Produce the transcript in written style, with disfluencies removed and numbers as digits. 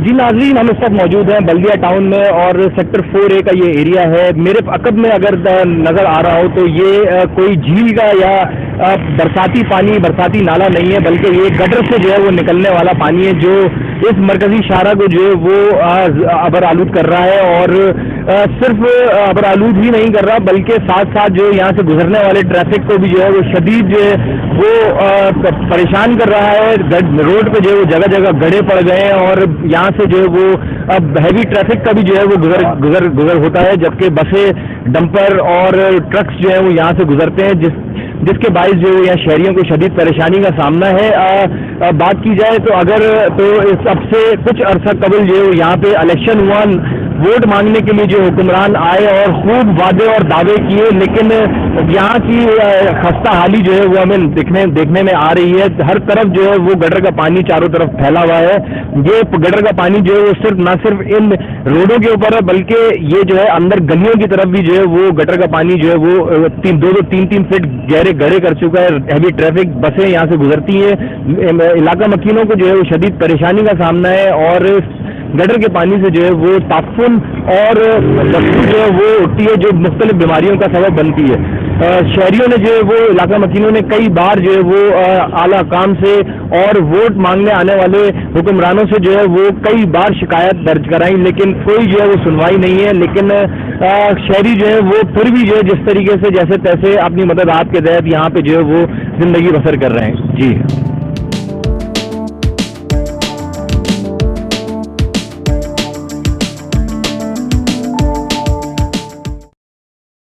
जी नाज़रीन, हम इस वक्त मौजूद हैं बल्दिया टाउन में और सेक्टर 4A का ये एरिया है। मेरे अकब में अगर नज़र आ रहा हो तो ये कोई झील का या बरसाती पानी, बरसाती नाला नहीं है, बल्कि ये गटर से जो है वो निकलने वाला पानी है जो इस मरकजी शाहरा को जो है वो अबर आलूद कर रहा है। और सिर्फ अबर आलूद ही नहीं कर रहा बल्कि साथ साथ जो यहाँ से गुजरने वाले ट्रैफिक को भी जो है वो शदीद जो है वो परेशान कर रहा है। रोड पे जो है वो जगह जगह गड्ढे पड़ गए हैं और यहाँ से जो है वो अब हैवी ट्रैफिक का भी जो है वो गुजर होता है, जबकि बसें, डंपर और ट्रक्स जो है वो यहाँ से गुजरते हैं, जिसके बायस जो यहाँ शहरियों को शदीद परेशानी का सामना है। बात की जाए तो इस अब से कुछ अरसा कबल जो है यहाँ पे इलेक्शन हुआ, वोट मांगने के लिए जो हुक्मरान आए और खूब वादे और दावे किए, लेकिन यहाँ की खस्ता हाली जो है वो हमें देखने में आ रही है। हर तरफ जो है वो गटर का पानी चारों तरफ फैला हुआ है। ये गटर का पानी जो है वो न सिर्फ इन रोडों के ऊपर है बल्कि ये जो है अंदर गलियों की तरफ भी जो है वो गटर का पानी जो है वो 2-3 फीट गहरे गड्ढे कर चुका है। हैवी ट्रैफिक बसें यहाँ से गुजरती हैं। इलाका मकीनों को जो है वो शदीद परेशानी का सामना है और गटर के पानी से जो है वो ताफुन और बदबू जो है वो उठती है, जो मुख्तलिफ बीमारियों का सबब बनती है। शहरियों ने जो है वो इलाका मकीनों ने कई बार जो है वो आला काम से और वोट मांगने आने वाले हुक्मरानों से जो है वो कई बार शिकायत दर्ज कराई, लेकिन कोई जो है वो सुनवाई नहीं है। लेकिन शहरी जो है वो फिर भी जो है जिस तरीके से जैसे तैसे अपनी मदद आपके तहत यहाँ पे जो है वो जिंदगी बसर कर रहे हैं। जी।